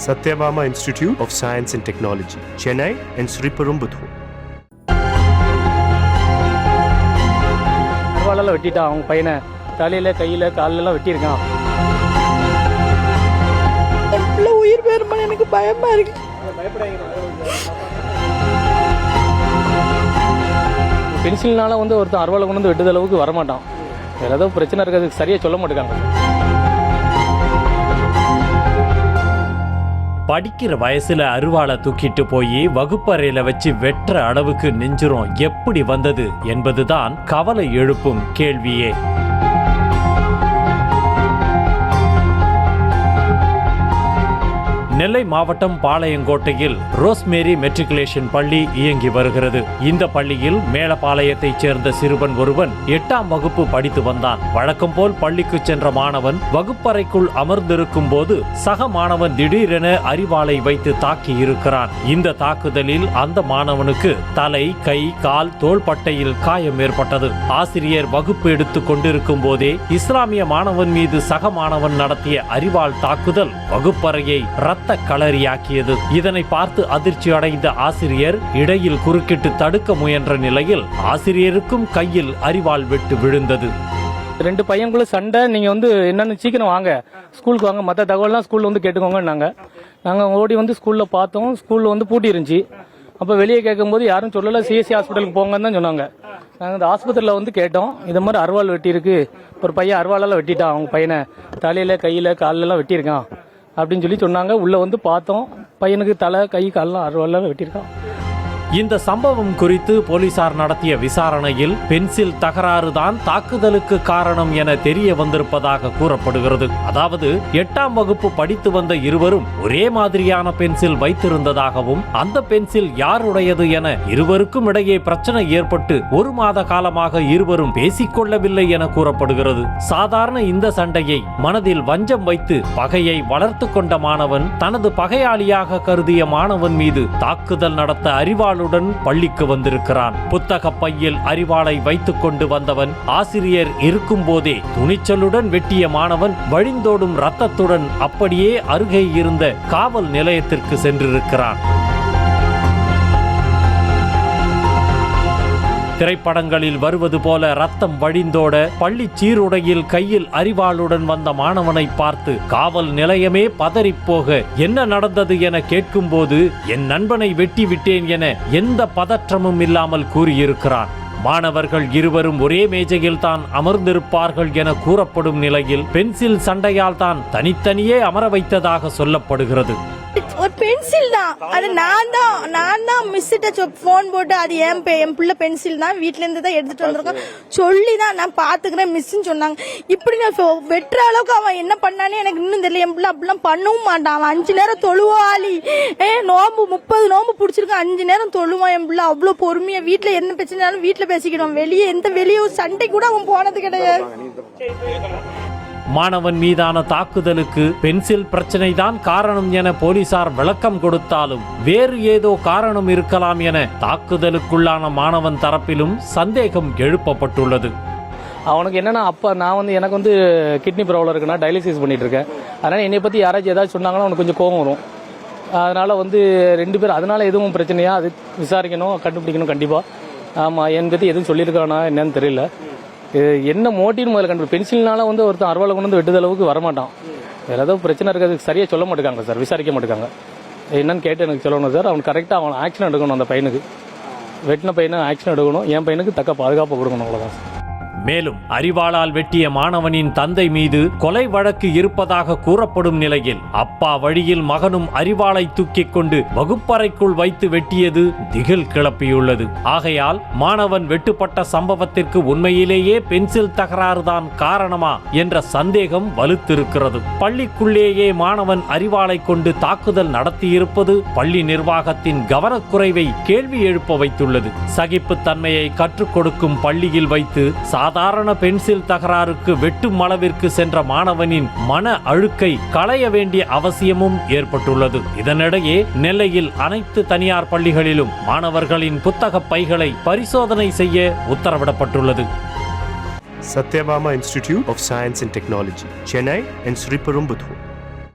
Satyabama Institute of Science and Technology, Chennai and Sriperumbudur. அருவாளால் வெட்டிட்டான் அவங்க பையனை, தலையில் கையில் காலெல்லாம் வெட்டியிருக்கான். உயிர் பேருமா எனக்கு பயமா இருக்கு. பென்சில்னால ஒருத்தன் அருவாளை கொண்டு வந்து வெட்டுத அளவுக்கு வரமாட்டான். வேறு ஏதோ பிரச்சனை இருக்கிறதுக்கு சரியாக சொல்ல மாட்டேங்காங்க. படிக்கிற வயசுல அருவாளை தூக்கிட்டு போய் வகுப்பறையில வச்சு வெட்டுற அளவுக்கு நெஞ்சுரம் எப்படி வந்தது என்பதுதான் கவலை எழுப்பும் கேள்வியே. நெல்லை மாவட்டம் பாளையங்கோட்டையில் ரோஸ்மேரி மெட்ரிகுலேஷன் பள்ளி இயங்கி வருகிறது. இந்த பள்ளியில் மேலப்பாளையத்தைச் சேர்ந்த சிறுவன் ஒருவன் 8ஆம் வகுப்பு படித்து வந்தான். வழக்கம் போல் பள்ளிக்கு சென்ற மாணவன் வகுப்பறைக்குள் அமர்ந்திருக்கும் போது சக மாணவன் திடீரென அரிவாளை வைத்து தாக்கி இருக்கிறான். இந்த தாக்குதலில் அந்த மாணவனுக்கு தலை, கை, கால், தோள்பட்டையில் காயம் ஏற்பட்டது. ஆசிரியர் வகுப்பு எடுத்துக் கொண்டிருக்கும் போதே இஸ்லாமிய மாணவன் மீது சக மாணவன் நடத்திய அரிவாள் தாக்குதல் வகுப்பறையை ரத்த களரியாக்கியது. இதனை பார்த்து அதிர்ச்சி அடைந்த ஆசிரியர் இடையில் குறுக்கிட்டு தடுக்க முயன்ற நிலையில் ஆசிரியருக்கும் கையில் அரிவாள் வெட்டு விழுந்தது. 2 பையன்குள்ள சண்டை. நீங்க என்னன்னு சீக்கிரம் வாங்க, ஸ்கூலுக்கு வாங்க, மற்ற தகவல்லாம் ஸ்கூல்ல கேட்டுக்கோங்கன்னாங்க. நாங்கள் ஓடி ஸ்கூல்ல பார்த்தோம். ஸ்கூல்ல பூட்டி இருந்துச்சு. அப்போ வெளியே கேட்கும்போது யாரும் சொல்லலை, சிஎஸ்சி ஹாஸ்பிட்டலுக்கு போங்கன்னு தான் சொன்னாங்க. நாங்கள் இந்த ஆஸ்பத்திரியில் கேட்டோம், இது மாதிரி அருவாள் வெட்டியிருக்கு, ஒரு பையன் அருவாளால் வெட்டிட்டான் அவங்க பையனை, தலையில் கையில் காலெல்லாம் வெட்டியிருக்கான் அப்படின்னு சொன்னாங்க. உள்ளே பார்த்தோம், பையனுக்கு தலை, கை, காலெல்லாம் அருவாளால் வெட்டியிருக்கான். இந்த சம்பவம் குறித்து போலீசார் நடத்திய விசாரணையில் பென்சில் தகராறு தான் தாக்குதலுக்கு காரணம் என தெரிய வந்திருப்பதாக கூறப்படுகிறது. அதாவது 8ஆம் வகுப்பு படித்து வந்த இருவரும் ஒரே மாதிரியான பென்சில் வைத்திருந்ததாகவும் அந்த பென்சில் யாருடையது என இருவருக்கும் இடையே பிரச்சனை ஏற்பட்டு 1 மாத காலமாக இருவரும் பேசிக்கொள்ளவில்லை என கூறப்படுகிறது. சாதாரண இந்த சண்டையை மனதில் வஞ்சம் வைத்து பகையை வளர்த்து கொண்ட மாணவன் தனது பகையாளியாக கருதிய மாணவன் மீது தாக்குதல் நடத்த அரிவாள் பள்ளிக்கு வந்திருக்கிறான். புத்தக பையில் அரிவாளை வைத்துக் கொண்டு வந்தவன் ஆசிரியர் இருக்கும் போதே துணிச்சலுடன் வெட்டிய மாணவன் வழிந்தோடும் ரத்தத்துடன் அப்படியே அருகே இருந்த காவல் நிலையத்திற்கு சென்றிருக்கிறான். திரைப்படங்களில் வருவது போல ரத்தம் வழிந்தோட பள்ளி சீருடையில் கையில் அரிவாளுடன் வந்த மாணவனை பார்த்து காவல் நிலையமே பதறிப்போக என்ன நடந்தது என கேட்கும்போது என் நண்பனை வெட்டி விட்டேன் என எந்த பதற்றமும் இல்லாமல் கூறியிருக்கிறான். மாணவர்கள் இருவரும் ஒரே மேஜையில் தான் அமர்ந்திருப்பார்கள் என கூறப்படும் நிலையில் பென்சில் சண்டையால் தான் தனித்தனியே அமர வைத்ததாக சொல்லப்படுகிறது. ஒரு பென்சில் தான், அது நான் தான் மிஸ்ஸிட்ட போன் போட்டு அது என் பிள்ளை பென்சில் தான், வீட்டுல இருந்து தான் எடுத்துட்டு வந்திருக்கோம் சொல்லி தான் நான் பாத்துக்கிறேன் மிஸ்ன்னு சொன்னாங்க. இப்படி நான் வெட்டுற அளவுக்கு அவன் என்ன பண்ணானே எனக்கு இன்னும் தெரியல. என் பிள்ளை அப்படிலாம் பண்ணவும் மாட்டான். அவன் 5 நேரம் தொழுவாளி, நோம்பு 30 நோம்பு பிடிச்சிருக்கான், 5 நேரம் தொழுவான். என் பிள்ளை அவ்வளவு பொறுமையா வீட்டுல என்ன பிரச்சனைனாலும் வீட்டுல பேசிக்கிடுவான். வெளியே சண்டை கூட அவன் போனது கிடையாது. மாணவன் மீதான தாக்குதலுக்கு பென்சில் பிரச்சனை தான் காரணம் என போலீசார் விளக்கம் கொடுத்தாலும் வேறு ஏதோ காரணம் இருக்கலாம் என தாக்குதலுக்குள்ளான மாணவன் தரப்பிலும் சந்தேகம் எழுப்பப்பட்டுள்ளது. அவனுக்கு என்னன்னா, அப்ப நான் எனக்கு கிட்னி ப்ராப்ளம் இருக்குன்னா டயாலிசிஸ் பண்ணிட்டு இருக்கேன். அதனால என்னை பத்தி யாராச்சும் ஏதாச்சும் சொன்னாங்கன்னா அவனுக்கு கொஞ்சம் கோபம் வரும். அதனால 2 பேர் அதனால எதுவும் பிரச்சனையா அது விசாரிக்கணும், கண்டுபிடிக்கணும் கண்டிப்பா. ஆமா, என் பத்தி எதுவும் சொல்லியிருக்கானா என்னன்னு தெரியல. என்ன மோட்டிவ்னு முதல்ல கண்டு. பென்சில்னால ஒருத்தன் அருவாளை கொண்டு வந்து வெட்டுத அளவுக்கு வரமாட்டான். வேறு ஏதோ பிரச்சனை இருக்கிறதுக்கு சரியாக சொல்ல மாட்டேங்காங்க சார், விசாரிக்க மாட்டேங்காங்க. என்னன்னு கேட்டு எனக்கு சொல்லணும் சார். அவன் கரெக்டாக அவன் ஆக்ஷன் எடுக்கணும். அந்த பையனுக்கு வெட்டின பையனை ஆக்ஷன் எடுக்கணும். என் பையனுக்கு தக்க பாதுகாப்பு கொடுக்கணும், அவ்வளோதான் சார். மேலும் அரிவாளால் வெட்டிய மாணவனின் தந்தை மீது கொலை வழக்கு இருப்பதாக கூறப்படும் நிலையில் அப்பா வழியில் மகனும் அரிவாளை தூக்கிக் கொண்டு வகுப்பறைக்குள் வைத்து வெட்டியது திகில் கிளப்பியுள்ளது. ஆகையால் மாணவன் வெட்டுப்பட்ட சம்பவத்திற்கு உண்மையிலேயே பென்சில் தகராறுதான் காரணமா என்ற சந்தேகம் வலுத்திருக்கிறது. பள்ளிக்குள்ளேயே மாணவன் அரிவாளை கொண்டு தாக்குதல் நடத்தியிருப்பது பள்ளி நிர்வாகத்தின் கவனக்குறைவை கேள்வி எழுப்ப வைத்துள்ளது. சகிப்புத்தன்மையை கற்றுக் கொடுக்கும் பள்ளியில் வைத்து சாதாரண பென்சில் தகராறுக்கு வெட்டும் அளவிற்கு சென்ற மாணவனின் மன அழுக்கை களைய வேண்டிய அவசியமும் ஏற்பட்டுள்ளது. இதனிடையே நெல்லையில் அனைத்து தனியார் பள்ளிகளிலும் மாணவர்களின் புத்தக பைகளை பரிசோதனை செய்ய உத்தரவிடப்பட்டுள்ளது. Satyabama Institute of Science and Technology, Chennai and Sriperumbudur.